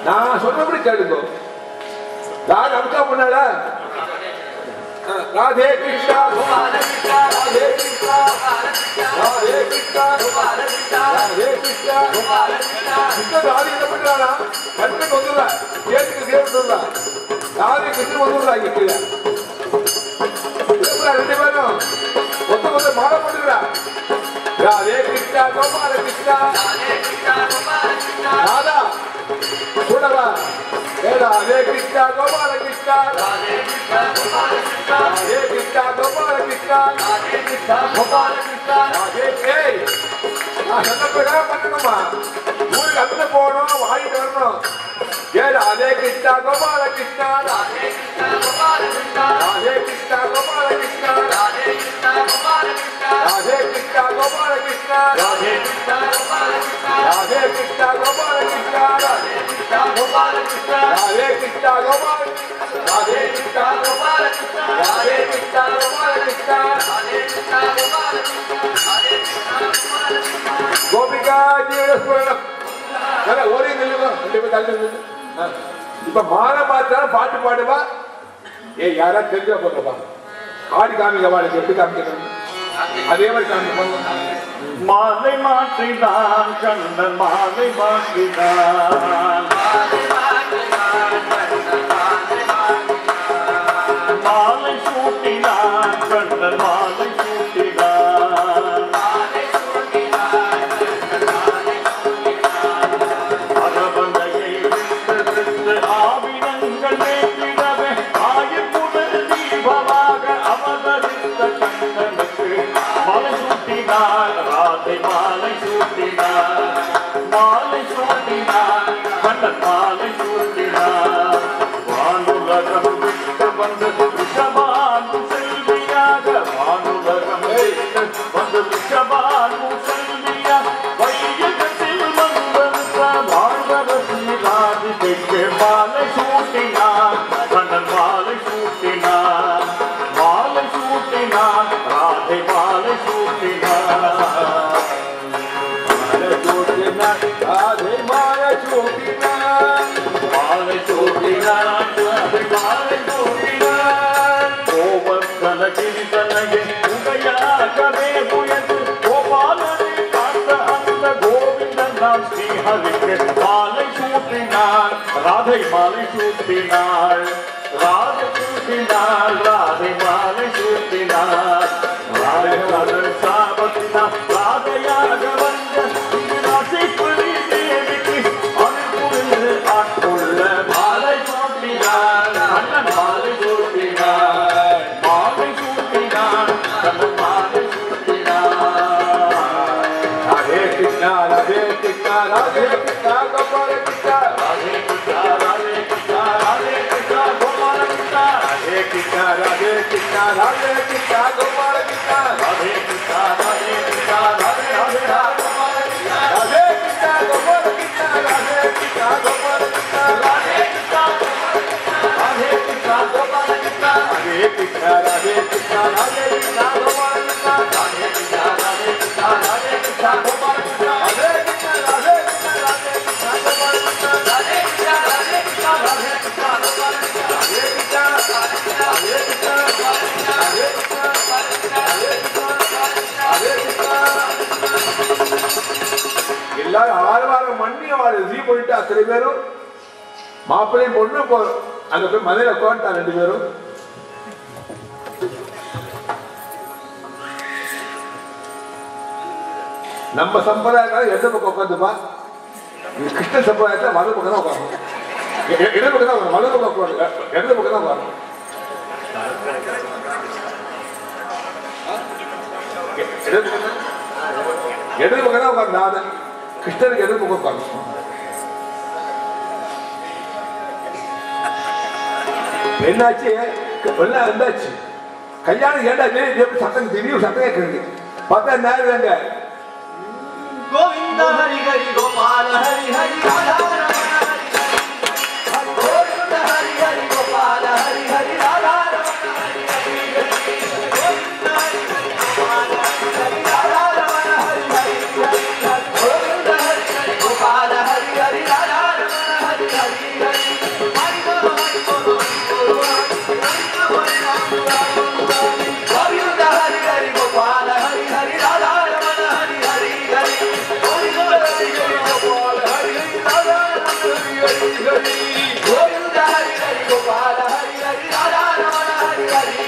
நான் சொல்றபடி கேளுங்க. ராஜா அமிதா பண்ணாடா. ராதே கிருஷ்ணா கோபால கிருஷ்ணா ராதே கிருஷ்ணா ராதே கிருஷ்ணா கோபால கிருஷ்ணா ராதே கிருஷ்ணா கோபால கிருஷ்ணா. இந்த ராதி என்ன பண்றானா? கண்ணு வந்துடா. கேட்டுக்கு தேவன் சொல்றா. ராதி கிருஷ்ணன் வந்துடா இங்க கீழே. ரெண்டு பேரும் ஒருத்தர் மாலை பண்ணுறா. ராதே கிருஷ்ணா கோபால கிருஷ்ணா ராதே கிருஷ்ணா கோபால கிருஷ்ணா. ராதா சுடவா. ராதே கிருஷ்ணா கோபால கிருஷ்ணா ராதே கிருஷ்ணா கோபால கிருஷ்ணா ராதே கிருஷ்ணா கோபால கிருஷ்ணா ராதே கிருஷ்ணா கோபால கிருஷ்ணா ராதே. ஏய் நான் சொன்ன பிரகாரம் பண்ணணுமா? ஊருக்கு அங்க போகணும், வாங்கிட்டு வரணும். ஏ ராதே கிருஷ்ணா கோபால கிருஷ்ணா ராதே கிருஷ்ணா கோபால கிருஷ்ணா ராதே கிருஷ்ணா கோபால கிருஷ்ணா ராதே கிருஷ்ணா கோபால கிருஷ்ணா ராதே கிருஷ்ணா கோபால கிருஷ்ணா ராதே கிருஷ்ணா கோபால கிருஷ்ணா ராதே கிருஷ்ணா கோபால கிருஷ்ணா ராதே கிருஷ்ணா கோபால கிருஷ்ணா ராதே கிருஷ்ணா கோபால ராதே கிருஷ்ணா கோபால கிருஷ்ணா ராதே கிருஷ்ணா கோபால கிருஷ்ணா ராதே கிருஷ்ணா கோபால கிருஷ்ணா ராதே கிருஷ்ணா கோபால கிருஷ்ணா. கோபிகா ஜீவஸ்வரம் ஒரே நில்லுங்க. இப்ப மாலை பார்த்தாலும் பாட்டு பாடுவா. ஏ யாரா தெரிஞ்ச போடுறப்பா ஆடி காமிக்க வாளுக்கு எப்படி காமிக்கணும் அதே மாதிரி காமிக்க. மாலை மாற்றினான் கண்ணன் மாலை மாற்றினான் மாலை சூட்டினான் கண்ணன் மாலை சூட்டினான் அகவந்தையை விட்டு விட்டு ஆவினங்கள் மேற்றிடவே ஆயுள் தீபமாக அவதரித்த கண்ணனுக்கு மாலை சூட்டினான் ராதை மாலை சூட்டினான் மாலை சூட்டினான் கண்ணன் மாலை சூட்டினான் வானுலகம் விட்டு வந்தது விஷமான் பார்க்கவே முயன்று கோபாலனை காத்த அந்த கோவிந்தன் தான் ஸ்ரீஹரிக்கு மாலை சூட்டினாள். ராதை மாலை சூட்டினாள். ராதை சூட்டினாள். ராதை மாலை சூட்டினாள். ராதை மலர் சாபத்தினாள். ராதையாக வந்த ராசிபுரி தேவிக்கு அனுப்புள்ள ஆட்கொள்ள மாலை சூட்டினாள். அண்ணன் மாலை சூட்டினாள். மாலை சூட்டினாள். கண்ணன் மாலை சூட்டினாள். ராதே கிருஷ்ணா ராதே கிருஷ்ணா ராதே கிருஷ்ணா கோபால கிருஷ்ணா ராதே கிருஷ்ணா ராதே கிருஷ்ணா ராதே கிருஷ்ணா கோபால கிருஷ்ணா. ராதே கிருஷ்ணா ராதே கிருஷ்ணா ராதே கிருஷ்ணா கோபால கிருஷ்ணா ராதே கிருஷ்ணா ராதே கிருஷ்ணா ராதே ராதே கோபால கிருஷ்ணா. ராதே கிருஷ்ணா கோபால கிருஷ்ணா ராதே கிருஷ்ணா கோபால கிருஷ்ணா ராதே கிருஷ்ணா ராதே கிருஷ்ணா கோபால கிருஷ்ணா. ராதே கிருஷ்ணா ராதே கிருஷ்ணா ராதே கிருஷ்ணா கோபால கிருஷ்ணா ராதே கிருஷ்ணா ராதே கிருஷ்ணா ராதே கிருஷ்ணா கோபால கிருஷ்ணா. ராதே கிருஷ்ணா ராதே கிருஷ்ணா ராதே கிருஷ்ணா கோபால கிருஷ்ணா ராதே கிருஷ்ணா ராதே கிருஷ்ணா ராதே கிருஷ்ணா கோபால கிருஷ்ணா. ராதே கிருஷ்ணா ராதே கிருஷ்ணா ராதே கிருஷ்ணா ராதே கிருஷ்ணா. எல்லாரும் ஆழ்வாரம் மண்ணி அவளை ரிசீவ் பண்ணிட்டு அத்தனை பேரும் மாப்பிள்ளையும் பொண்ணு அங்க போய் மதுரை உட்காந்துட்டா 2 பேரும். நம்ம சம்பிரதாயக்காக எந்த பக்கம் உட்காந்துப்பா, கிருஷ்ண சம்பிரதாயத்துல வலது பக்கம் தான் உட்காரணும். இடது பக்கம் தான் வலது பக்கம் உட்காரு, இடது பக்கம் தான் உட்காரணும். இடது பக்கம் தான் உட்காந்து நாதன், கிருஷ்ணனுக்கு எதிர் பக்கம் உட்காரணும். என்னாச்சு எல்லாம் இருந்தாச்சு, கல்யாணம் ஏண்டாச்சு சத்தம் திடீர் சத்தம் கேட்குது. பார்த்தா நேரம் வேங்க கோவிந்த ஹரி ஹரி கோபால ஹரி ஹரி ராதா ரமண ஹரி கோவிந்த ஹரி ஹரி கோபால ஹரி ஹரி ராதா ரமண ஹரி ஹரி கோவிந்த ஹரி ஹரி கோபால ஹரி ஹரி ராதா ரமண ஹரி ஹரி கோவிந்த ஹரி ஹரி கோபால ஹரி ஹரி ராதா ரமண ஹரி ஹரி ஹரி கோவிந்த ஹரி ஹரி கோபால ஹரி ஹரி ராதா ரமண ஹரி ஹரி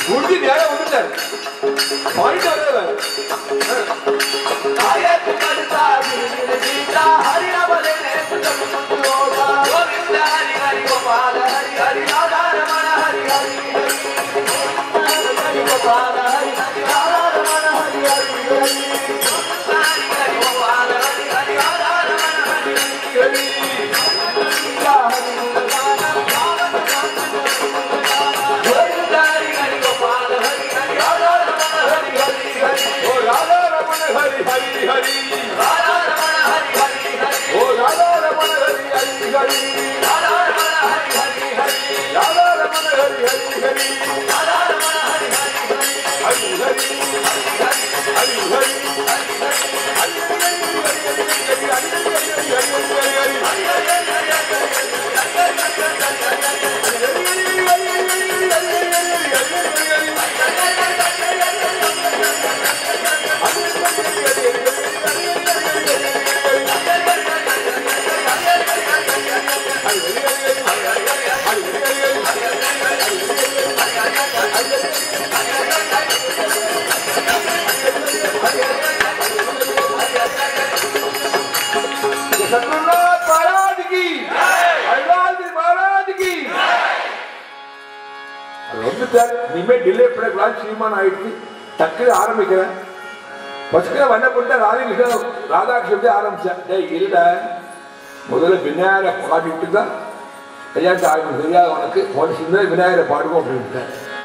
முடிஞ்சு நேரம் வந்துட்டார். பாயிண்ட் வரல இனிமே டிலே பண்ணக்கூடாது. சீமான் ஆயிடுச்சு, டக்கு ஆரம்பிக்கிறேன். பசுக்கிற வண்ண போட்டு ராதாகிருஷ்ணன் ஆரம்பிச்சேன். டேய் இல்ல, முதல்ல விநாயகரை பாடிட்டு தான் கல்யாணத்தை ஆரம்பிச்சு. தெரியாது உனக்கு சின்ன விநாயகரை பாடுவோம் அப்படின்ட்டு